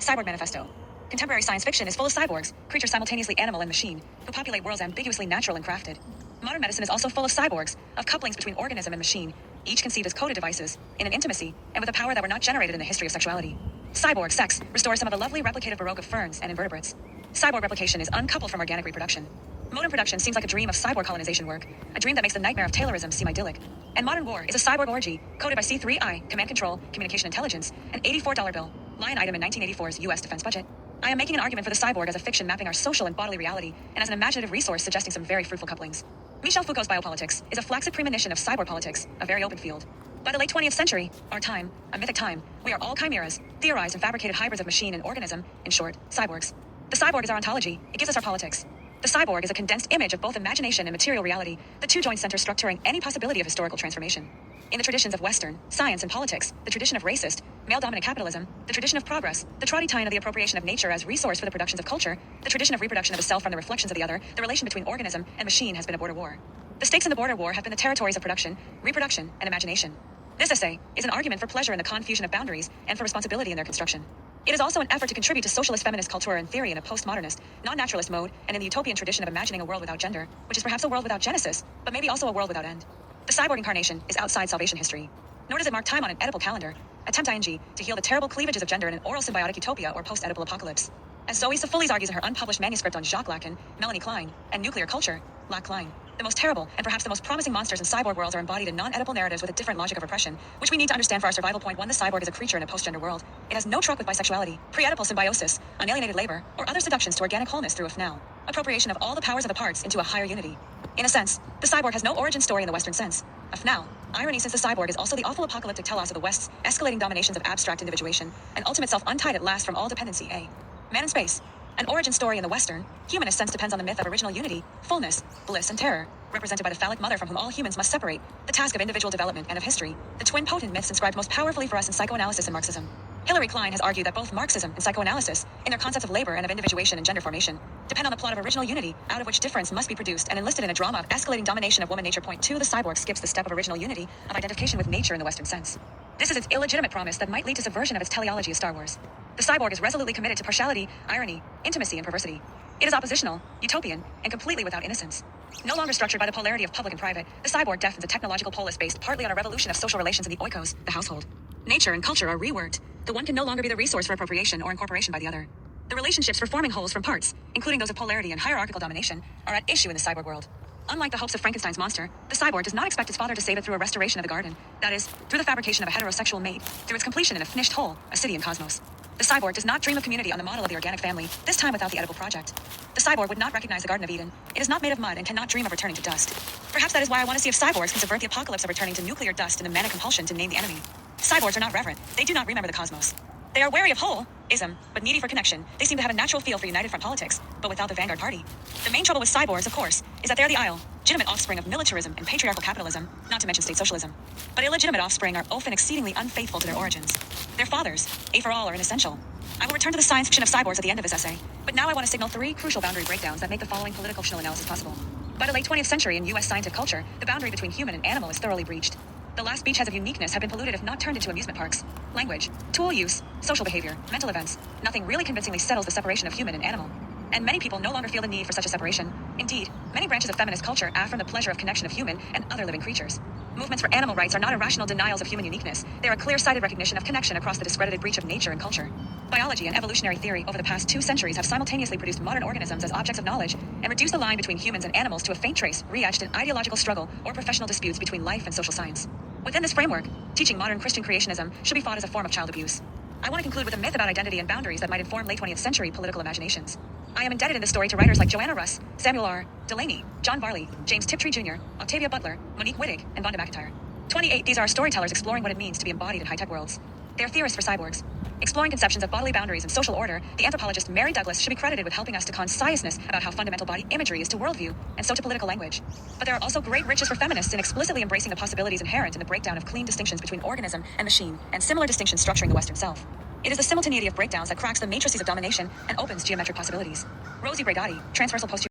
Cyborg Manifesto. Contemporary science fiction is full of cyborgs, creatures simultaneously animal and machine, who populate worlds ambiguously natural and crafted. Modern medicine is also full of cyborgs, of couplings between organism and machine, each conceived as coded devices, in an intimacy, and with a power that were not generated in the history of sexuality. Cyborg sex restores some of the lovely replicative baroque of ferns and invertebrates. Cyborg replication is uncoupled from organic reproduction. Modern production seems like a dream of cyborg colonization work, a dream that makes the nightmare of Taylorism seem idyllic. And modern war is a cyborg orgy, coded by C3I, Command Control, Communication Intelligence, an $84 bill, line item in 1984's U.S. defense budget. I am making an argument for the cyborg as a fiction mapping our social and bodily reality, and as an imaginative resource suggesting some very fruitful couplings. Michel Foucault's biopolitics is a flaccid premonition of cyborg politics, a very open field. By the late 20th century, our time, a mythic time, we are all chimeras, theorized and fabricated hybrids of machine and organism, in short, cyborgs. The cyborg is our ontology, it gives us our politics. The cyborg is a condensed image of both imagination and material reality, the two joint centers structuring any possibility of historical transformation. In the traditions of Western, science and politics, the tradition of racist, male-dominant capitalism, the tradition of progress, the trotty-tine of the appropriation of nature as resource for the productions of culture, the tradition of reproduction of the self from the reflections of the other, the relation between organism and machine has been a border war. The stakes in the border war have been the territories of production, reproduction, and imagination. This essay is an argument for pleasure in the confusion of boundaries and for responsibility in their construction. It is also an effort to contribute to socialist feminist culture and theory in a postmodernist, non-naturalist mode and in the utopian tradition of imagining a world without gender, which is perhaps a world without genesis, but maybe also a world without end. The cyborg incarnation is outside salvation history, nor does it mark time on an Oedipal calendar, attempt ing to heal the terrible cleavages of gender in an oral symbiotic utopia or post-Oedipal apocalypse. As Zoe Safoulis argues in her unpublished manuscript on Jacques Lacan, Melanie Klein, and nuclear culture, Lac Klein, the most terrible and perhaps the most promising monsters in cyborg worlds are embodied in non-Oedipal narratives with a different logic of repression, which we need to understand for our survival. Point 1. The cyborg is a creature in a post-gender world. It has no truck with bisexuality, pre-Oedipal symbiosis, unalienated labor, or other seductions to organic wholeness through a FNAL, appropriation of all the powers of the parts into a higher unity. In a sense, the cyborg has no origin story in the Western sense. A FNAL, irony since the cyborg is also the awful apocalyptic telos of the West's escalating dominations of abstract individuation, and ultimate self untied at last from all dependency. A man in space. An origin story in the Western, humanist sense depends on the myth of original unity, fullness, bliss, and terror, represented by the phallic mother from whom all humans must separate, the task of individual development and of history, the twin potent myths inscribed most powerfully for us in psychoanalysis and Marxism. Hilary Klein has argued that both Marxism and psychoanalysis, in their concepts of labor and of individuation and gender formation, depend on the plot of original unity, out of which difference must be produced and enlisted in a drama of escalating domination of woman nature. Point 2. The cyborg skips the step of original unity, of identification with nature in the Western sense. This is its illegitimate promise that might lead to subversion of its teleology of Star Wars. The cyborg is resolutely committed to partiality, irony, intimacy, and perversity. It is oppositional, utopian, and completely without innocence. No longer structured by the polarity of public and private, the cyborg deafens a technological polis based partly on a revolution of social relations in the oikos, the household. Nature and culture are reworked. The one can no longer be the resource for appropriation or incorporation by the other. The relationships for forming wholes from parts, including those of polarity and hierarchical domination, are at issue in the cyborg world. Unlike the hopes of Frankenstein's monster, the cyborg does not expect its father to save it through a restoration of the garden, that is, through the fabrication of a heterosexual mate, through its completion in a finished whole, a city and cosmos. The cyborg does not dream of community on the model of the organic family, this time without the Oedipal project. The cyborg would not recognize the Garden of Eden. It is not made of mud and cannot dream of returning to dust. Perhaps that is why I want to see if cyborgs can subvert the apocalypse of returning to nuclear dust in the manic compulsion to name the enemy. Cyborgs are not reverent. They do not remember the cosmos. They are wary of whole-ism, but needy for connection. They seem to have a natural feel for united front politics, but without the vanguard party. The main trouble with cyborgs, of course, is that they're the legitimate offspring of militarism and patriarchal capitalism, not to mention state socialism. But illegitimate offspring are often exceedingly unfaithful to their origins. Their fathers, A for all, are inessential. I will return to the science fiction of cyborgs at the end of this essay, but now I want to signal 3 crucial boundary breakdowns that make the following political fictional analysis possible. By the late 20th century in U.S. scientific culture, the boundary between human and animal is thoroughly breached. The last beachheads of uniqueness have been polluted if not turned into amusement parks. Language, tool use, social behavior, mental events, nothing really convincingly settles the separation of human and animal. And many people no longer feel the need for such a separation. Indeed, many branches of feminist culture affirm the pleasure of connection of human and other living creatures. Movements for animal rights are not irrational denials of human uniqueness. They are a clear-sighted recognition of connection across the discredited breach of nature and culture. Biology and evolutionary theory over the past 2 centuries have simultaneously produced modern organisms as objects of knowledge and reduced the line between humans and animals to a faint trace, re-etched in ideological struggle or professional disputes between life and social science. Within this framework, teaching modern Christian creationism should be fought as a form of child abuse. I want to conclude with a myth about identity and boundaries that might inform late 20th century political imaginations. I am indebted in this story to writers like Joanna Russ, Samuel R. Delaney, John Varley, James Tiptree Jr., Octavia Butler, Monique Wittig, and Vonda McIntyre. 28. These are our storytellers exploring what it means to be embodied in high-tech worlds. They are theorists for cyborgs. Exploring conceptions of bodily boundaries and social order, the anthropologist Mary Douglas should be credited with helping us to consciousness about how fundamental body imagery is to worldview, and so to political language. But there are also great riches for feminists in explicitly embracing the possibilities inherent in the breakdown of clean distinctions between organism and machine, and similar distinctions structuring the Western self. It is the simultaneity of breakdowns that cracks the matrices of domination and opens geometric possibilities. Rosie Braidotti, Transversal Post